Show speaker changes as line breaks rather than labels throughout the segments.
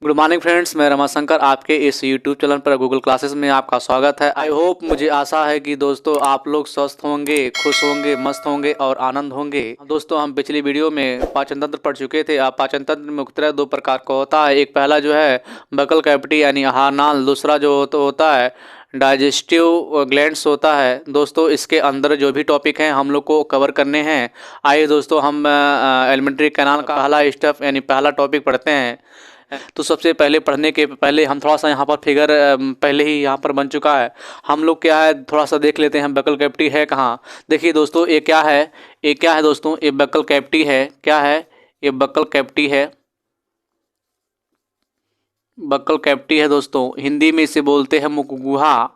Good morning friends, मैं रमाशंकर आपके इस यूट्यूब चैनल पर गूगल क्लासेस में आपका स्वागत है। आई होप, मुझे आशा है कि दोस्तों आप लोग स्वस्थ होंगे, खुश होंगे, मस्त होंगे और आनंद होंगे। दोस्तों, हम पिछली वीडियो में पाचन तंत्र पढ़ चुके थे। आप पाचन तंत्र मुख्यतः दो प्रकार का होता है। एक पहला जो है बकल कैविटी यानी आहार नाल, दूसरा जो होता है डाइजेस्टिव ग्लैंड्स होता है। दोस्तों, इसके अंदर जो भी टॉपिक हैं हम लोग को कवर करने हैं। आइए दोस्तों, हम एलिमेंट्री कैनाल का पहला स्टेप यानी पहला टॉपिक पढ़ते हैं। तो सबसे पहले पढ़ने के पहले हम थोड़ा सा यहाँ पर फिगर पहले ही यहाँ पर बन चुका है। हम लोग क्या है थोड़ा सा देख लेते हैं बकल कैविटी है कहाँ। देखिए दोस्तों, ये क्या है, ये क्या है दोस्तों, ये बकल कैविटी है। क्या है ये? बकल कैविटी है। बकल कैविटी है दोस्तों। हिंदी में इसे बोलते हैं मुख गुहा।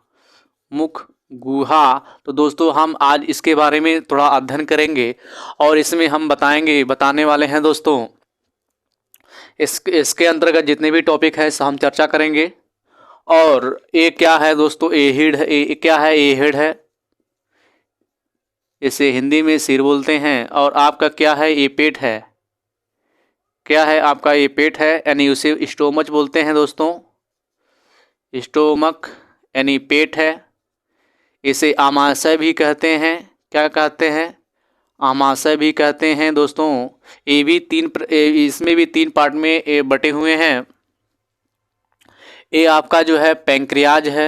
मुख गुहा। तो दोस्तों, हम आज इसके बारे में थोड़ा अध्ययन करेंगे और इसमें हम बताने वाले हैं दोस्तों। इसके अंतर्गत जितने भी टॉपिक है हम चर्चा करेंगे। और ये क्या है दोस्तों? ये हेड है। ये क्या है? ये हेड है। इसे हिंदी में सिर बोलते हैं। और आपका क्या है? ये पेट है। क्या है आपका? ये पेट है, यानी उसे स्टोमच बोलते हैं दोस्तों। स्टोमक यानी पेट है। इसे आमाशय भी कहते हैं। क्या कहते हैं? आमाशय भी कहते हैं दोस्तों। ये भी इसमें भी तीन पार्ट में ये बटे हुए हैं। ये आपका जो है पैंक्रियाज है।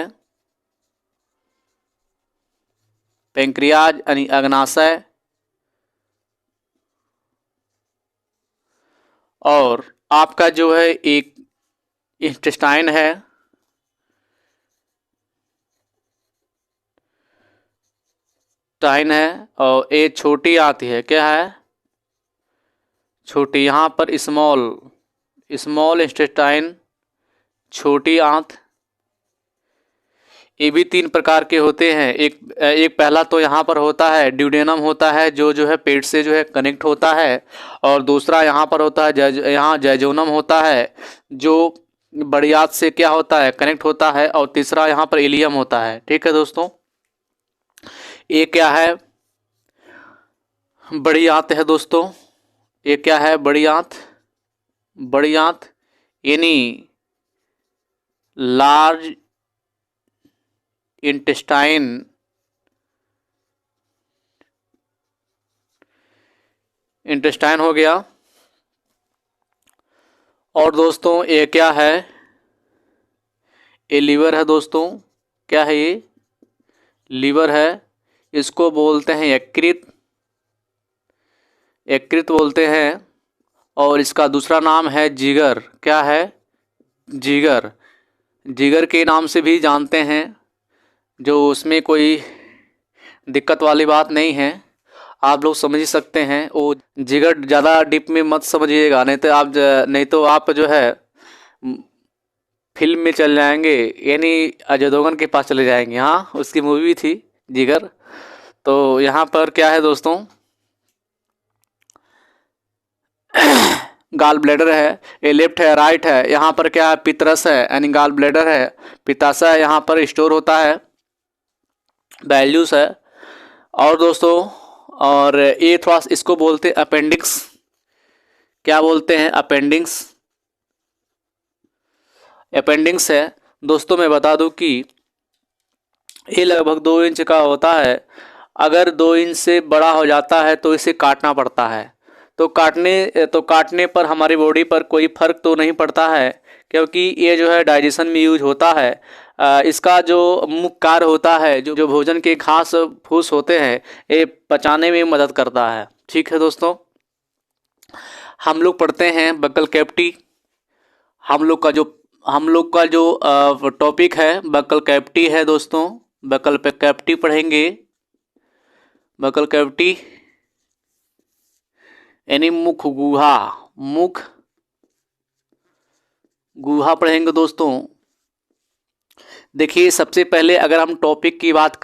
पैंक्रियाज यानी अग्नाशय। और आपका जो है एक इंटेस्टाइन है। टाइन है। और ये छोटी आती है। क्या है? छोटी। यहाँ पर स्मॉल इंटेस्टाइन, छोटी आंत। ये भी तीन प्रकार के होते हैं। एक पहला तो यहाँ पर होता है ड्यूडेनम होता है, जो है पेट से जो है कनेक्ट होता है। और दूसरा यहाँ पर होता है यहाँ जैजोनम होता है, जो बड़ी आंत से क्या होता है कनेक्ट होता है। और तीसरा यहाँ पर इलियम होता है। ठीक है दोस्तों, ये क्या है? बड़ी आंत है दोस्तों। ये क्या है? बड़ी आंत। बड़ी आंत यानी लार्ज इंटेस्टाइन। इंटेस्टाइन हो गया। और दोस्तों, ये क्या है? ये लीवर है दोस्तों। क्या है ये? लीवर है। इसको बोलते हैं यकृत। यकृत बोलते हैं। और इसका दूसरा नाम है जिगर। क्या है? जिगर। जिगर के नाम से भी जानते हैं, जो उसमें कोई दिक्कत वाली बात नहीं है, आप लोग समझ ही सकते हैं। वो जिगर ज़्यादा डीप में मत समझिएगा, नहीं तो आप जो है फिल्म में चल जाएंगे, यानी अजय देवगन के पास चले जाएंगे। हाँ, उसकी मूवी थी जिगर। तो यहाँ पर क्या है दोस्तों? गाल ब्लैडर है। ये लेफ्ट है, राइट है। यहाँ पर क्या है? पितरस है, यानी गाल ब्लैडर है। पित्ताशय यहाँ पर स्टोर होता है। वैल्यूज है। और दोस्तों, और ये थोड़ा इसको बोलते हैं अपेंडिक्स। क्या बोलते हैं? अपेंडिक्स। अपेंडिक्स है दोस्तों। मैं बता दूं कि ये लगभग 2 इंच का होता है। अगर 2 इंच से बड़ा हो जाता है तो इसे काटना पड़ता है। तो काटने पर हमारी बॉडी पर कोई फर्क तो नहीं पड़ता है, क्योंकि ये जो है डाइजेशन में यूज होता है। इसका जो मुख्य कार्य होता है, जो भोजन के घास फूस होते हैं, ये पचाने में मदद करता है। ठीक है दोस्तों, हम लोग पढ़ते हैं बकल कैविटी। हम लोग का जो टॉपिक है बकल कैविटी है दोस्तों। बकल पे कैविटी पढ़ेंगे। बकल कैविटी यानी मुख गुहा। मुख गुहा पढ़ेंगे दोस्तों। देखिए, सबसे पहले अगर हम टॉपिक की बात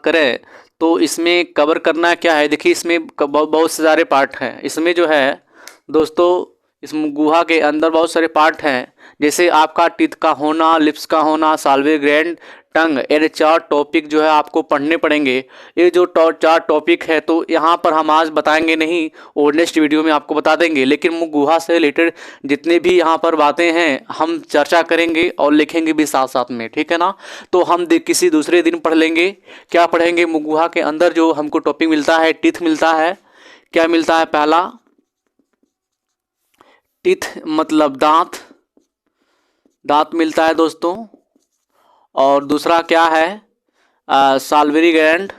करें तो इसमें कवर करना क्या है। देखिए, इसमें बहुत से सारे पार्ट हैं। इसमें जो है दोस्तों, इस गुहा के अंदर बहुत सारे पार्ट हैं, जैसे आपका टीथ का होना, लिप्स का होना, साल्वे ग्लैंड, टंग। ये 4 टॉपिक जो है आपको पढ़ने पड़ेंगे। ये जो 4 टॉपिक है तो यहाँ पर हम आज बताएंगे नहीं, और नेक्स्ट वीडियो में आपको बता देंगे। लेकिन मुख गुहा से रिलेटेड जितने भी यहाँ पर बातें हैं हम चर्चा करेंगे और लिखेंगे भी साथ साथ में, ठीक है ना। तो हम किसी दूसरे दिन पढ़ लेंगे। क्या पढ़ेंगे? मुख गुहा के अंदर जो हमको टॉपिक मिलता है, टीथ मिलता है। क्या मिलता है? पहला टीथ मतलब दांत, दांत मिलता है दोस्तों। और दूसरा क्या है? साल्वरी ग्लैंड,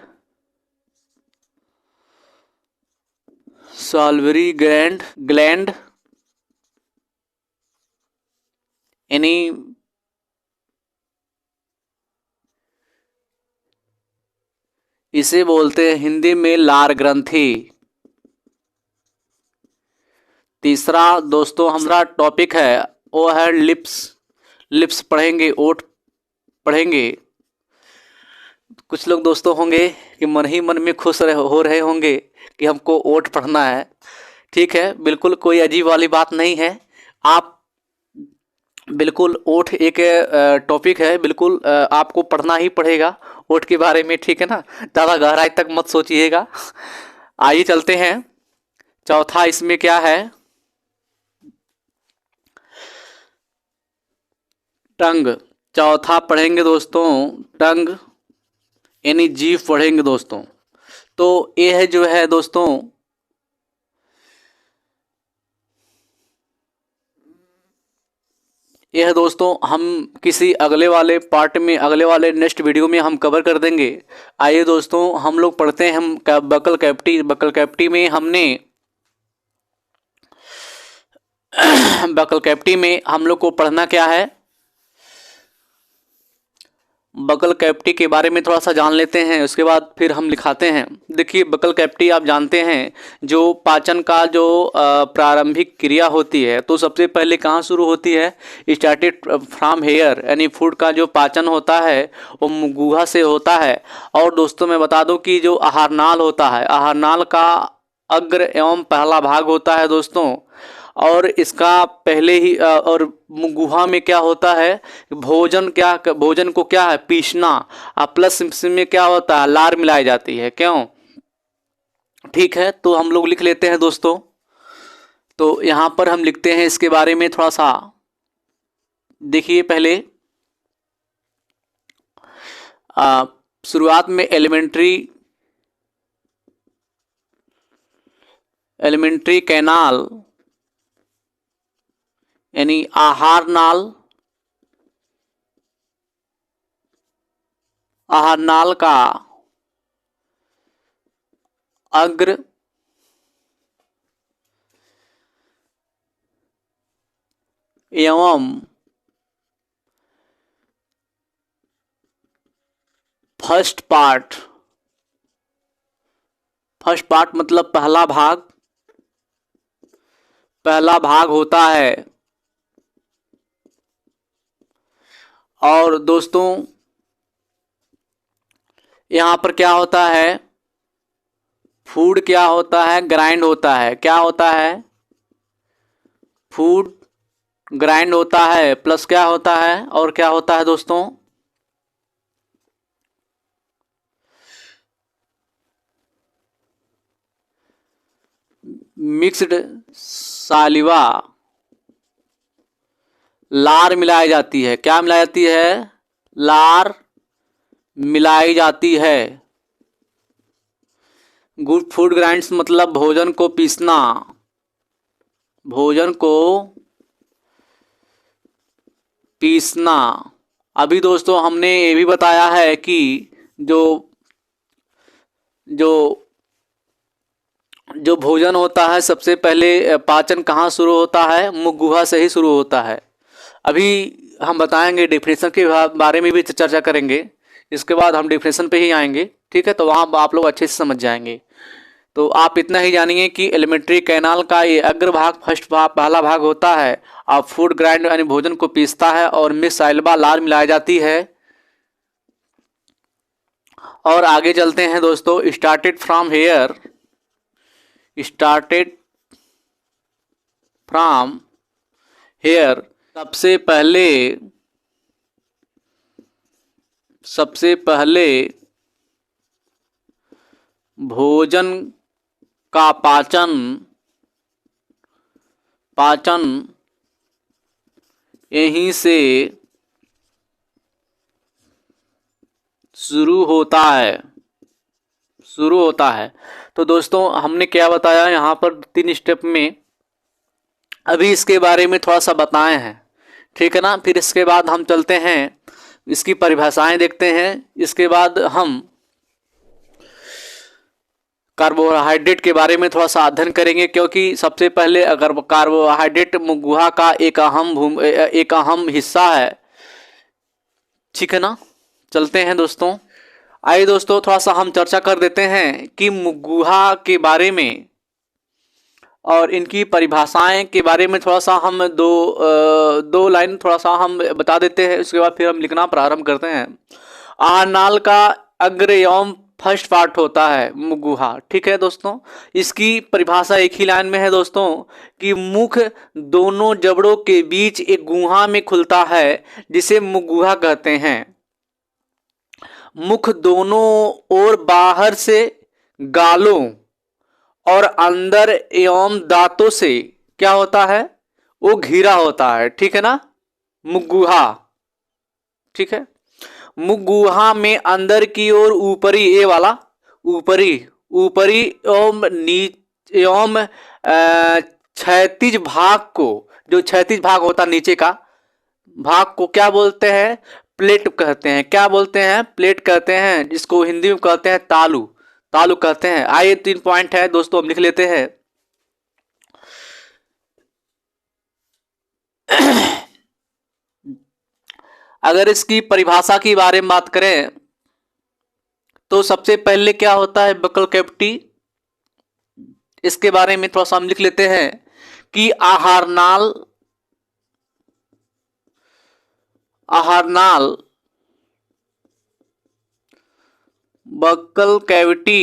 साल्वरी ग्लैंड यानी इसे बोलते हैं हिंदी में लार ग्रंथि। तीसरा दोस्तों हमारा टॉपिक है वो है लिप्स। लिप्स पढ़ेंगे, ओठ पढ़ेंगे। कुछ लोग दोस्तों होंगे कि मन ही मन में खुश हो रहे होंगे कि हमको ओठ पढ़ना है। ठीक है, बिल्कुल कोई अजीब वाली बात नहीं है। आप बिल्कुल ओठ एक टॉपिक है, बिल्कुल आपको पढ़ना ही पड़ेगा ओठ के बारे में, ठीक है ना। ज़्यादा गहराई तक मत सोचिएगा। आइए चलते हैं। चौथा इसमें क्या है? टंग। चौथा पढ़ेंगे दोस्तों टंग, यानी जीभ पढ़ेंगे दोस्तों। तो यह जो है दोस्तों यह दोस्तों हम किसी अगले वाले पार्ट में, अगले वाले नेक्स्ट वीडियो में हम कवर कर देंगे। आइए दोस्तों हम लोग पढ़ते हैं हम बकल कैविटी। बकल कैविटी में हमने बकल कैविटी में हम लोग को पढ़ना क्या है? बकल कैविटी के बारे में थोड़ा सा जान लेते हैं, उसके बाद फिर हम लिखाते हैं। देखिए बकल कैविटी आप जानते हैं जो पाचन का जो प्रारंभिक क्रिया होती है, तो सबसे पहले कहाँ शुरू होती है? स्टार्टेड फ्रॉम हेयर, यानी फूड का जो पाचन होता है वो गुहा से होता है। और दोस्तों मैं बता दूं कि जो आहार नाल होता है, आहार नाल का अग्र एवं पहला भाग होता है दोस्तों। और इसका पहले ही और गुहा में क्या होता है? भोजन भोजन को क्या है? पीसना। प्लस में क्या होता है? लार मिलाई जाती है। क्यों? ठीक है, तो हम लोग लिख लेते हैं दोस्तों। तो यहाँ पर हम लिखते हैं इसके बारे में थोड़ा सा। देखिए पहले शुरुआत में एलिमेंट्री कैनाल यानी आहार नाल, आहार नाल का अग्र एवं फर्स्ट पार्ट मतलब पहला भाग होता है। और दोस्तों यहाँ पर क्या होता है? फूड क्या होता है? ग्राइंड होता है। क्या होता है? फूड ग्राइंड होता है, प्लस क्या होता है? और क्या होता है दोस्तों? मिक्स्ड सालिवा, लार मिलाई जाती है। क्या मिलाई जाती है? लार मिलाई जाती है। गुड फूड ग्राइंड्स मतलब भोजन को पीसना, भोजन को पीसना। अभी दोस्तों हमने ये भी बताया है कि जो जो जो भोजन होता है सबसे पहले पाचन कहाँ शुरू होता है? मुख गुहा से ही शुरू होता है। अभी हम बताएंगे डेफिनेशन के बारे में भी चर्चा करेंगे, इसके बाद हम डेफिनेशन पे ही आएंगे, ठीक है। तो वहाँ आप लोग अच्छे से समझ जाएंगे। तो आप इतना ही जानिए कि एलिमेंट्री कैनाल का ये अग्रभाग पहला भाग होता है। और फूड ग्राइंड यानी भोजन को पीसता है, और मिक्स साइलबा लार मिलाई जाती है। और आगे चलते हैं दोस्तों। Started from here, started from here. सबसे पहले भोजन का पाचन यहीं से शुरू होता है। तो दोस्तों हमने क्या बताया यहाँ पर 3 स्टेप में, अभी इसके बारे में थोड़ा सा बताए हैं, ठीक है ना। फिर इसके बाद हम चलते हैं, इसकी परिभाषाएं देखते हैं। इसके बाद हम कार्बोहाइड्रेट के बारे में थोड़ा सा अध्ययन करेंगे, क्योंकि सबसे पहले अगर कार्बोहाइड्रेट गुहा का एक अहम हिस्सा है, ठीक है ना। चलते हैं दोस्तों, आइए दोस्तों थोड़ा सा हम चर्चा कर देते हैं कि गुहा के बारे में और इनकी परिभाषाएं के बारे में थोड़ा सा हम दो लाइन थोड़ा सा हम बता देते हैं। उसके बाद फिर हम लिखना प्रारंभ करते हैं। आहारनाल का अग्र एवं फर्स्ट पार्ट होता है मुगुहा, ठीक है दोस्तों। इसकी परिभाषा एक ही लाइन में है दोस्तों कि मुख दोनों जबड़ों के बीच एक गुहा में खुलता है जिसे मुगुहा कहते हैं। मुख दोनों ओर बाहर से गालों और अंदर एवं दांतों से क्या होता है, वो घिरा होता है, ठीक है ना। मुगुहा, ठीक है। मुगुहा में अंदर की ओर ऊपरी, ये वाला ऊपरी एवं क्षैतिज भाग को, जो क्षैतिज भाग होता है नीचे का भाग को क्या बोलते हैं, प्लेट कहते हैं। क्या बोलते हैं, प्लेट कहते हैं, जिसको हिंदी में कहते हैं तालु कहते हैं। आइए 3 पॉइंट है दोस्तों, हम लिख लेते हैं। अगर इसकी परिभाषा की बारे में बात करें तो सबसे पहले क्या होता है, बकल कैविटी। इसके बारे में थोड़ा सा हम लिख लेते हैं कि आहारनाल बकल कैविटी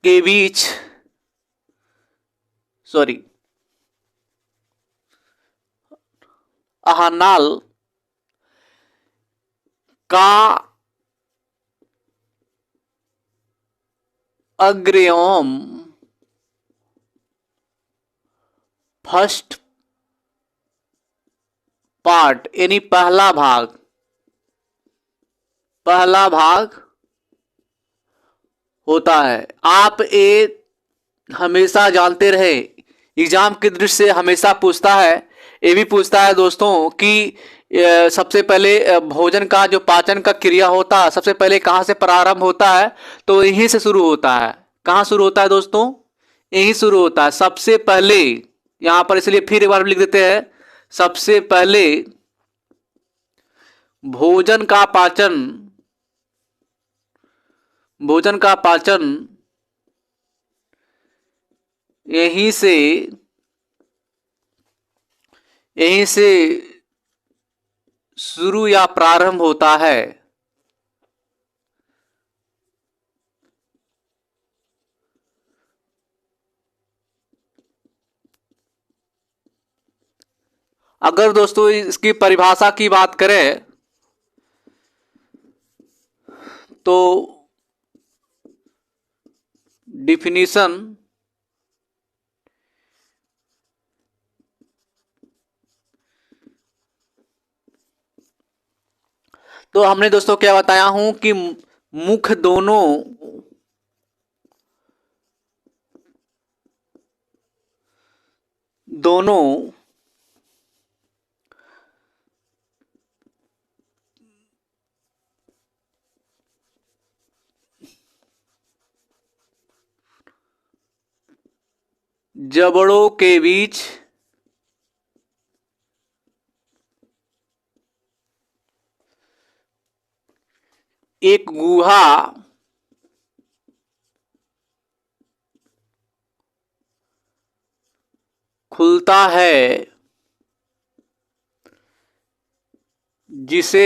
के बीच आहारनाल का अग्र एवं फर्स्ट पार्ट यानी पहला भाग होता है। आप ये हमेशा जानते रहे, एग्जाम की दृष्टि से हमेशा पूछता है, ये भी पूछता है दोस्तों कि सबसे पहले भोजन का जो पाचन का क्रिया होता है सबसे पहले कहाँ से प्रारंभ होता है, तो यहीं से शुरू होता है। कहाँ शुरू होता है दोस्तों, यहीं शुरू होता है सबसे पहले। यहां पर इसलिए फिर एक बार लिख देते हैं, सबसे पहले भोजन का पाचन यहीं से शुरू या प्रारंभ होता है। अगर दोस्तों इसकी परिभाषा की बात करें तो डिफिनीशन तो हमने दोस्तों क्या बताया हूं कि मुख दोनों जबड़ों के बीच एक गुहा खुलता है जिसे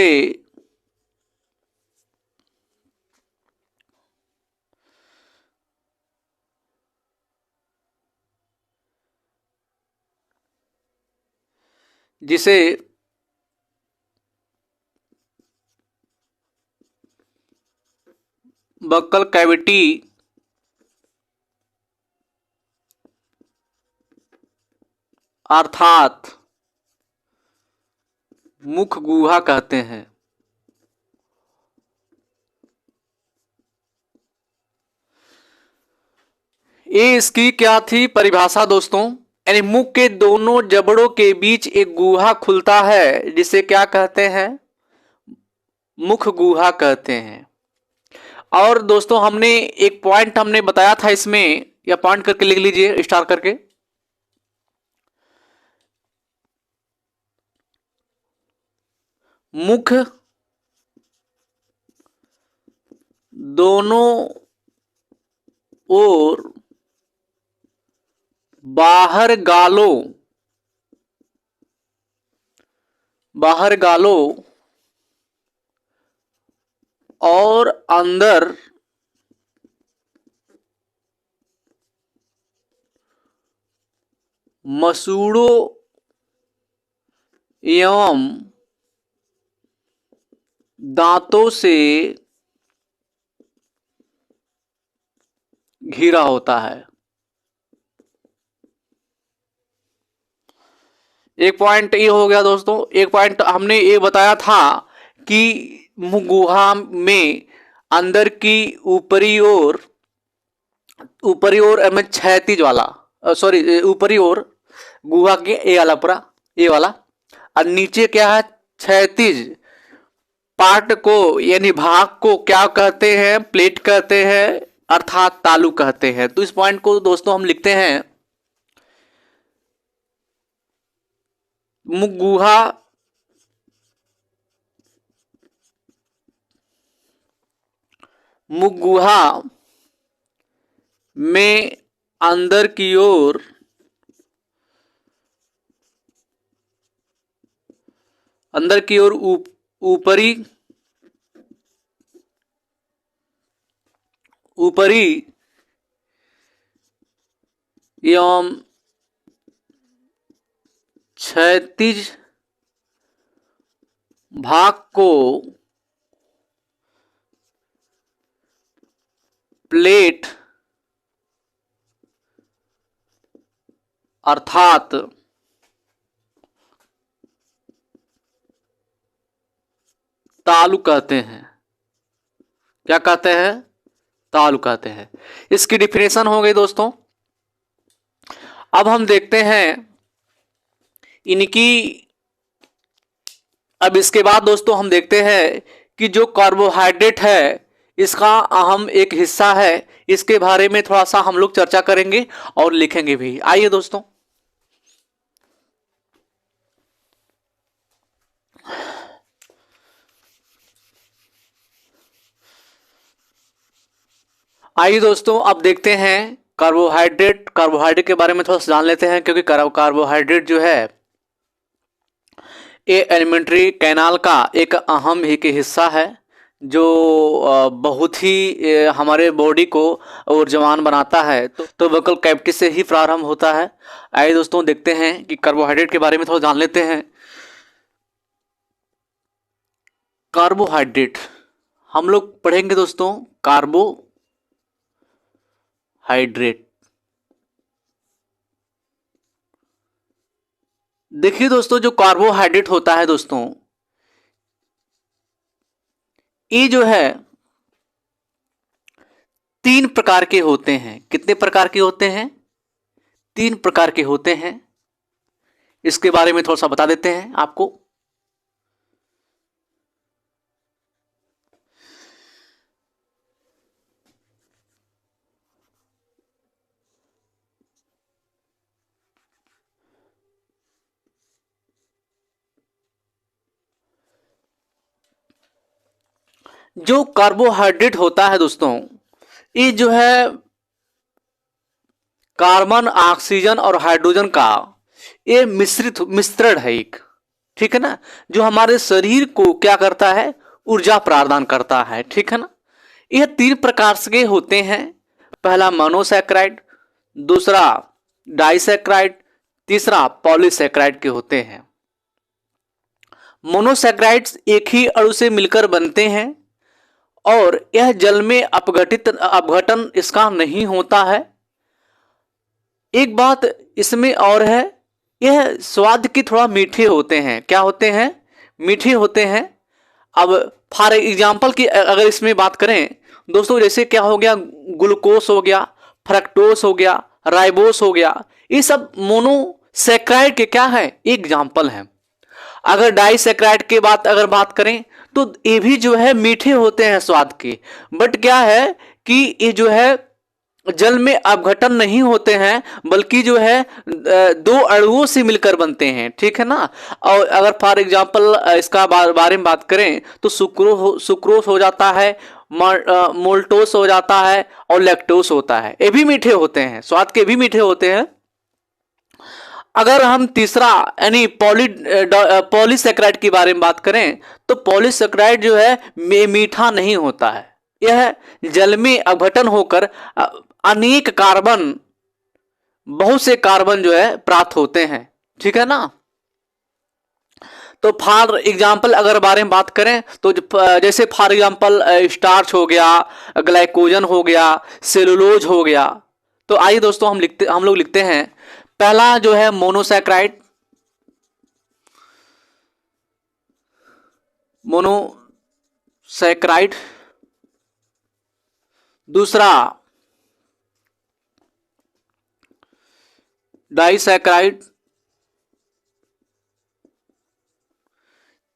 जिसे बक्कल कैविटी अर्थात मुख गुहा कहते हैं। ये इसकी क्या थी परिभाषा दोस्तों, यानी मुख के दोनों जबड़ों के बीच एक गुहा खुलता है जिसे क्या कहते हैं, मुख गुहा कहते हैं। और दोस्तों हमने एक पॉइंट हमने बताया था इसमें, या पॉइंट करके लिख लीजिए स्टार करके, मुख दोनों ओर बाहर गालों और अंदर मसूड़ों एवं दांतों से घिरा होता है। एक पॉइंट ये हो गया दोस्तों। एक पॉइंट हमने ये बताया था कि मुख गुहा में अंदर की ऊपरी ओर में क्षैतिज वाला, सॉरी ऊपरी ओर गुहा के ए वाला पूरा ए वाला, और नीचे क्या है, क्षैतिज पार्ट को यानी भाग को क्या कहते हैं, प्लेट कहते हैं अर्थात तालु कहते हैं। तो इस पॉइंट को दोस्तों हम लिखते हैं, मुख गुहा में अंदर की ओर ऊपरी एवं क्षैतिज भाग को प्लेट अर्थात तालु कहते हैं। क्या कहते हैं, तालु कहते हैं। इसकी डिफिनेशन हो गई दोस्तों। अब हम देखते हैं इनकी, अब इसके बाद दोस्तों हम देखते हैं कि जो कार्बोहाइड्रेट है इसका अहम एक हिस्सा है, इसके बारे में थोड़ा सा हम लोग चर्चा करेंगे और लिखेंगे भी। आइए दोस्तों, अब देखते हैं कार्बोहाइड्रेट के बारे में थोड़ा सा जान लेते हैं, क्योंकि कार्बोहाइड्रेट जो है ये एलिमेंट्री कैनाल का एक अहम ही हिस्सा है, जो बहुत ही हमारे बॉडी को ऊर्जावान बनाता है। तो बक्कल कैविटी से ही प्रारंभ होता है। आइए दोस्तों देखते हैं कि कार्बोहाइड्रेट के बारे में थोड़ा जान लेते हैं। कार्बोहाइड्रेट हम लोग पढ़ेंगे दोस्तों, कार्बोहाइड्रेट। देखिए दोस्तों, जो कार्बोहाइड्रेट होता है दोस्तों, ये जो है 3 प्रकार के होते हैं। कितने प्रकार के होते हैं, 3 प्रकार के होते हैं। इसके बारे में थोड़ा सा बता देते हैं आपको। जो कार्बोहाइड्रेट होता है दोस्तों, ये जो है कार्बन, ऑक्सीजन और हाइड्रोजन का ये मिश्रण है एक, ठीक है ना, जो हमारे शरीर को क्या करता है, ऊर्जा प्रदान करता है, ठीक है ना। यह 3 प्रकार के होते हैं। पहला मोनोसैकेराइड, दूसरा डाइसैकेराइड, तीसरा पॉलीसैकेराइड के होते हैं। मोनोसैकराइड्स एक ही अणु से मिलकर बनते हैं और यह जल में अपघटन इसका नहीं होता है। एक बात इसमें और है, यह स्वाद के थोड़ा मीठे होते हैं। क्या होते हैं? मीठे होते हैं। अब फॉर एग्जाम्पल की अगर इसमें बात करें दोस्तों, जैसे क्या हो गया, ग्लूकोस हो गया, फ्रक्टोस हो गया, राइबोस हो गया, ये सब मोनोसैकराइड के क्या है? एग्जाम्पल है। अगर डाइसैकराइड के बात करें तो ये भी जो है मीठे होते हैं स्वाद के, बट क्या है कि ये जो है जल में अपघटन नहीं होते हैं, बल्कि जो है दो अणुओं से मिलकर बनते हैं। ठीक है ना। और अगर फॉर एग्जांपल इसका बारे में बात करें तो सुक्रोस हो जाता है, मोल्टोस हो जाता है और लैक्टोस होता है। ये भी मीठे होते हैं, स्वाद के भी मीठे होते हैं। अगर हम तीसरा यानी पॉलीसैकराइड के बारे में बात करें तो पॉलीसैकराइड जो है मीठा नहीं होता है। यह जल में अपघटन होकर अनेक कार्बन, बहुत से कार्बन जो है प्राप्त होते हैं। ठीक है ना। तो फॉर एग्जाम्पल अगर बारे में बात करें तो जैसे फॉर एग्जाम्पल स्टार्च हो गया, ग्लाइकोजन हो गया, सेलुलोज हो गया। तो आइए दोस्तों हम लोग लिखते हैं पहला जो है मोनोसैकराइड, मोनोसैकराइड। दूसरा डाइसैकराइड।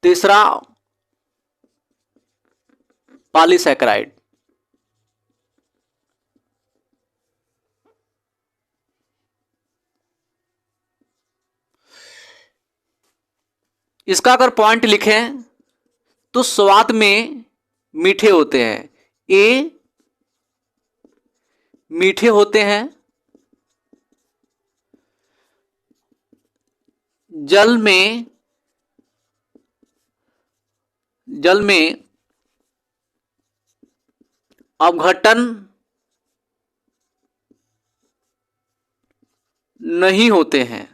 तीसरा पॉलीसैकराइड। इसका अगर पॉइंट लिखें तो स्वाद में मीठे होते हैं, ए मीठे होते हैं, जल में अपघटन नहीं होते हैं,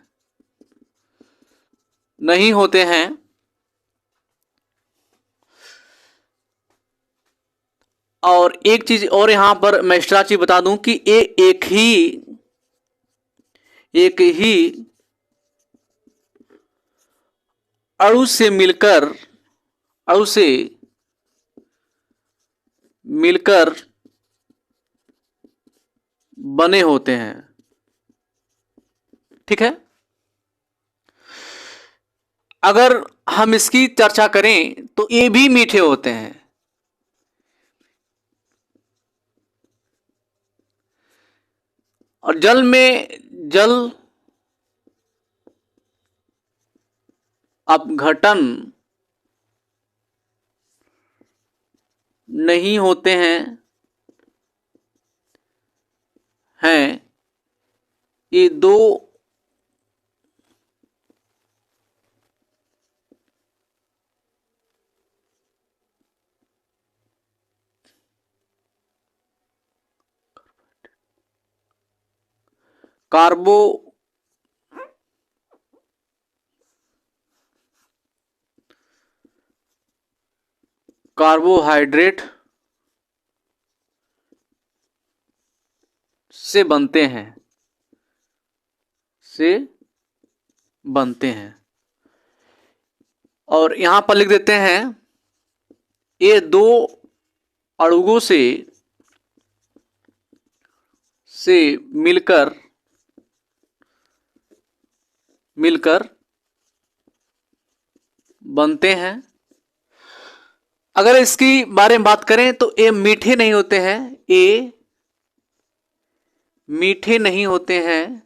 नहीं होते हैं। और एक चीज और यहां पर मैं एक्स्ट्रा चीज बता दूं कि ये एक ही अणु से मिलकर बने होते हैं। ठीक है। अगर हम इसकी चर्चा करें तो ये भी मीठे होते हैं। और जल अपघटन नहीं होते हैं ये दो कार्बोहाइड्रेट से बनते हैं। और यहां पर लिख देते हैं ये दो अणुओं से मिलकर बनते हैं। अगर इसकी बारे में बात करें तो ये मीठे नहीं होते हैं, ये मीठे नहीं होते हैं।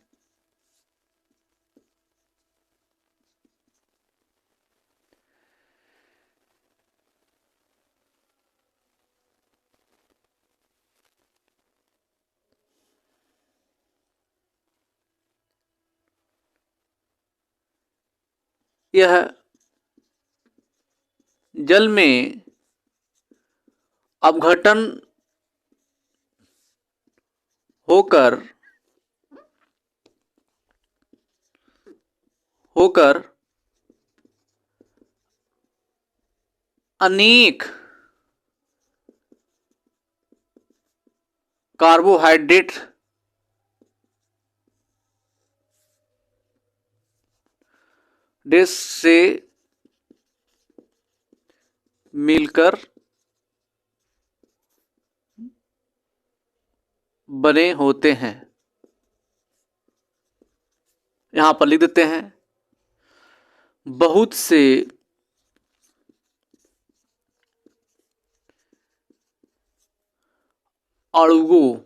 यह जल में अपघटन होकर अनेक कार्बोहाइड्रेट से मिलकर बने होते हैं। यहां पर लिख देते हैं, बहुत से अणुओं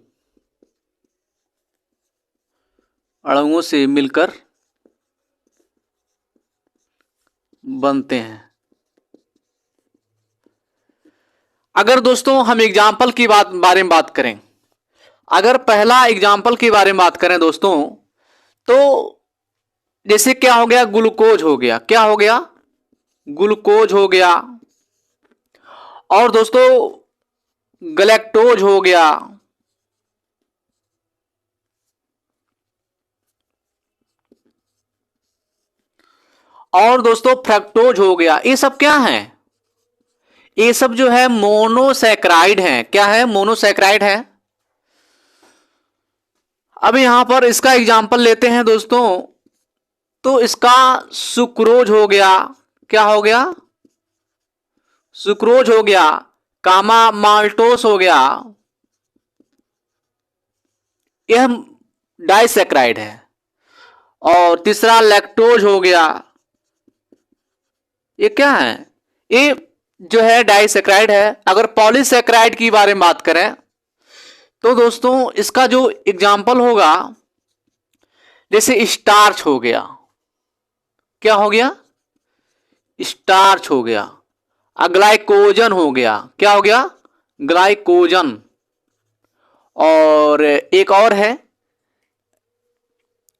से मिलकर बनते हैं। अगर दोस्तों हम एग्जाम्पल की बारे में बात करें, अगर पहला एग्जाम्पल के बारे में बात करें दोस्तों, तो जैसे क्या हो गया, ग्लूकोज हो गया। क्या हो गया? ग्लूकोज हो गया। और दोस्तों गलैक्टोज हो गया। और दोस्तों फ्रक्टोज हो गया। ये सब क्या है? ये सब जो है मोनोसैकराइड है। क्या है? मोनोसैकराइड है। अब यहां पर इसका एग्जाम्पल लेते हैं दोस्तों, तो इसका सुक्रोज हो गया। क्या हो गया? सुक्रोज हो गया। कामा माल्टोस हो गया। यह डाइसैकराइड है। और तीसरा लैक्टोज हो गया। ये क्या है? ये जो है डाइसैकराइड है। अगर पॉलीसैकराइड की बारे में बात करें तो दोस्तों इसका जो एग्जाम्पल होगा, जैसे स्टार्च हो गया। क्या हो गया? स्टार्च हो गया। ग्लाइकोजन हो गया। क्या हो गया? ग्लाइकोजन। और एक और है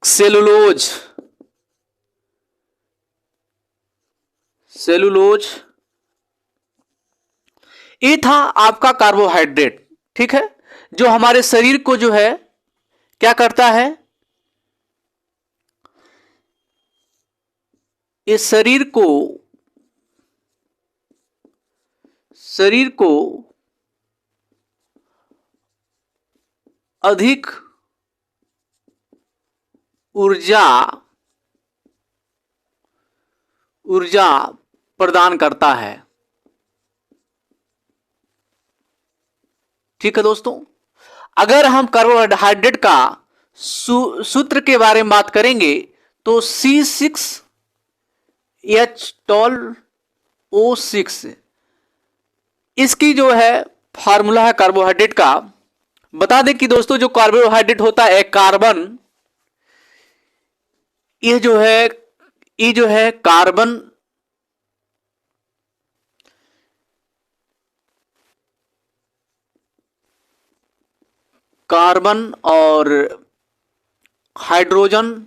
सेलुलोज। सेलुलोज ये था आपका कार्बोहाइड्रेट। ठीक है, जो हमारे शरीर को जो है क्या करता है, इस शरीर को अधिक ऊर्जा प्रदान करता है। ठीक है दोस्तों, अगर हम कार्बोहाइड्रेट का सूत्र के बारे में बात करेंगे तो C6H12O6 इसकी जो है फार्मूला है कार्बोहाइड्रेट का। बता दें कि दोस्तों जो कार्बोहाइड्रेट होता है कार्बन, ये जो है कार्बन और हाइड्रोजन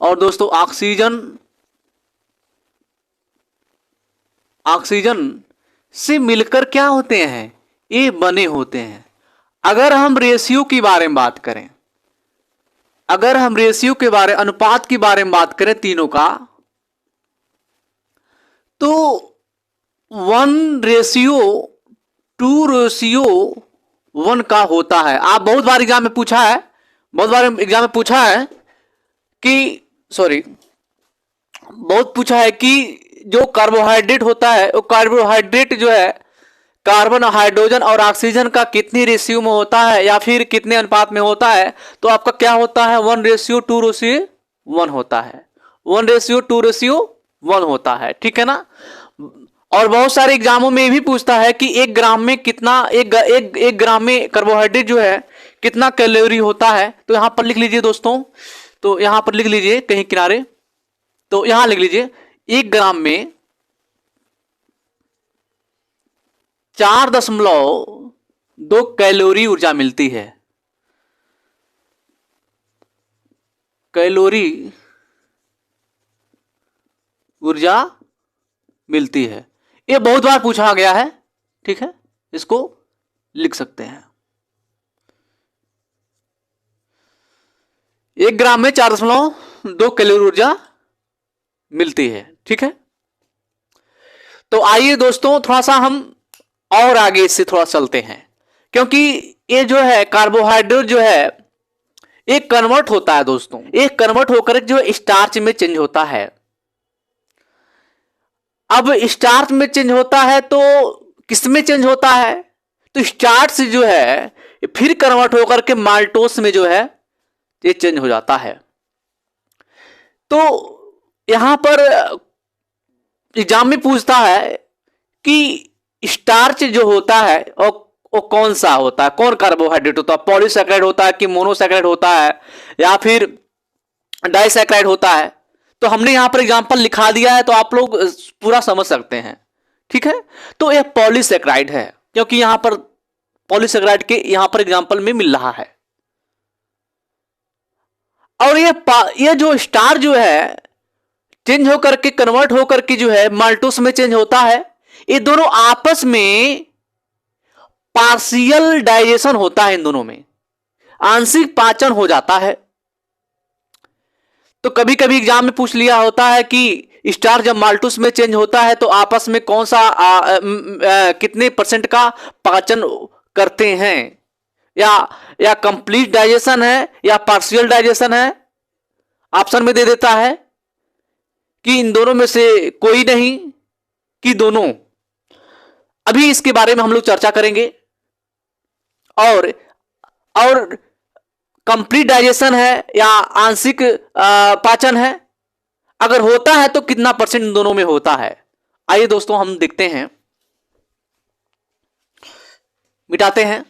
और दोस्तों ऑक्सीजन से मिलकर क्या होते हैं, ये बने होते हैं। अगर हम रेशियो की बारे में बात करें, अनुपात की बारे में बात करें तीनों का, तो 1:2:1 का होता है। आप बहुत बार एग्जाम में पूछा है कि जो कार्बोहाइड्रेट होता है, वो कार्बोहाइड्रेट जो है कार्बन, हाइड्रोजन और ऑक्सीजन का कितनी रेशियो में होता है या फिर कितने अनुपात में होता है, तो आपका क्या होता है 1:2:1 होता है। 1:2:1 होता है। ठीक है ना। और बहुत सारे एग्जामों में भी पूछता है कि 1 ग्राम में कितना, एक ग्राम में कार्बोहाइड्रेट जो है कितना कैलोरी होता है। तो यहां पर लिख लीजिए दोस्तों, तो यहां पर लिख लीजिए कहीं किनारे, तो यहां लिख लीजिए 1 ग्राम में 4.2 कैलोरी ऊर्जा मिलती है। कैलोरी ऊर्जा मिलती है। ये बहुत बार पूछा गया है। ठीक है, इसको लिख सकते हैं। 1 ग्राम में 4.2 कैलोरी ऊर्जा मिलती है। ठीक है, तो आइए दोस्तों थोड़ा सा हम और आगे इससे थोड़ा चलते हैं, क्योंकि ये जो है कार्बोहाइड्रेट जो है एक कन्वर्ट होता है दोस्तों, एक कन्वर्ट होकर जो स्टार्च में चेंज होता है। अब स्टार्च में चेंज होता है तो किस में चेंज होता है, तो स्टार्च जो है फिर कन्वर्ट होकर के माल्टोस में जो है ये चेंज हो जाता है। तो यहां पर एग्जाम में पूछता है कि स्टार्च जो होता है वो कौन सा होता है, कौन कार्बोहाइड्रेट होता है, पॉलीसैकेराइड होता है कि मोनोसैकेराइड होता है या फिर डाइसैकेराइड होता है। तो हमने यहां पर एग्जांपल लिखा दिया है तो आप लोग पूरा समझ सकते हैं। ठीक है, तो यह पॉलीसैकेराइड है, क्योंकि यहां पर पॉलीसैकेराइड के यहां पर एग्जांपल में मिल रहा है। और यह जो स्टार जो है चेंज होकर के कन्वर्ट होकर के जो है माल्टोस में चेंज होता है, ये दोनों आपस में पार्शियल डाइजेशन होता है, इन दोनों में आंशिक पाचन हो जाता है। तो कभी कभी एग्जाम में पूछ लिया होता है कि स्टार जब माल्टोस में चेंज होता है तो आपस में कौन सा कितने परसेंट का पाचन करते हैं, या कंप्लीट डाइजेशन है या पार्शियल डाइजेशन है। ऑप्शन में दे देता है कि इन दोनों में से कोई नहीं कि दोनों। अभी इसके बारे में हम लोग चर्चा करेंगे। और कंप्लीट डाइजेशन है या आंशिक पाचन है, अगर होता है तो कितना परसेंट इन दोनों में होता है। आइए दोस्तों हम देखते हैं, मिटाते हैं।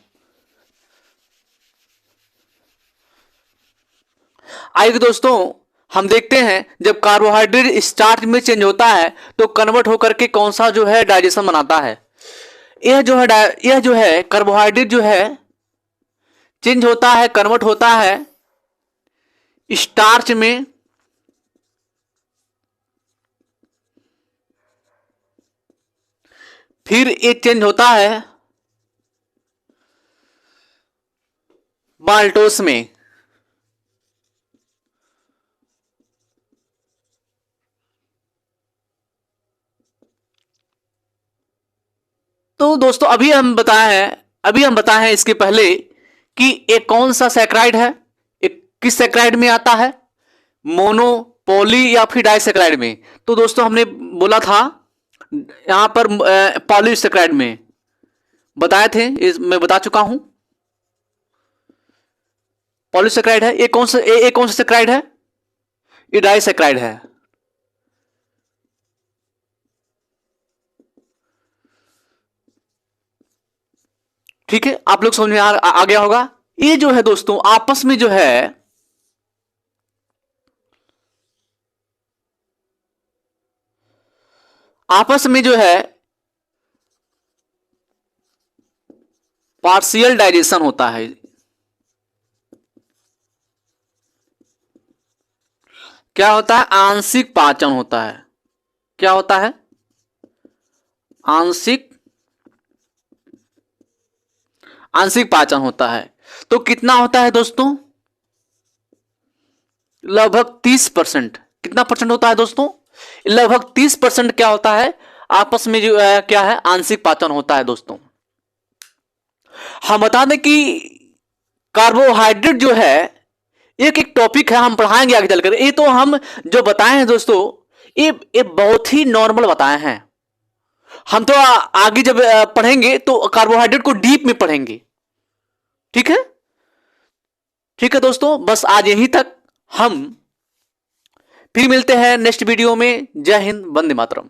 आइए दोस्तों हम देखते हैं जब कार्बोहाइड्रेट स्टार्च में चेंज होता है तो कन्वर्ट होकर के कौन सा जो है डाइजेशन बनाता है। यह जो है कार्बोहाइड्रेट जो है चेंज होता है, कन्वर्ट होता है स्टार्च में, फिर ये चेंज होता है माल्टोस में। तो दोस्तों अभी हम बताए हैं इसके पहले कि एक कौन सा सैकराइड है, एक किस सैकराइड में आता है, मोनो, पॉली या फिर डाइसैकराइड में। तो दोस्तों हमने बोला था यहां पर पॉलीसैकराइड में बताए थे, मैं बता चुका हूं पॉलीसैकराइड है। ये कौन सा सैकराइड है, ये डाइसैकराइड है। ठीक है, आप लोग समझ में आ गया होगा। ये जो है दोस्तों आपस में जो है पार्शियल डाइजेशन होता है। क्या होता है, आंशिक पाचन होता है। क्या होता है, आंशिक पाचन होता है। तो कितना होता है दोस्तों, लगभग 30%। कितना परसेंट होता है दोस्तों, लगभग 30% क्या होता है आपस में जो क्या है आंशिक पाचन होता है। दोस्तों हम बता दें कि कार्बोहाइड्रेट जो है एक टॉपिक है, हम पढ़ाएंगे आगे चलकर। ये तो हम जो बताए हैं दोस्तों ये बहुत ही नॉर्मल बताए हैं। हम तो आगे जब पढ़ेंगे तो कार्बोहाइड्रेट को डीप में पढ़ेंगे। ठीक है, ठीक है दोस्तों, बस आज यहीं तक। हम फिर मिलते हैं नेक्स्ट वीडियो में। जय हिंद, वंदे मातरम।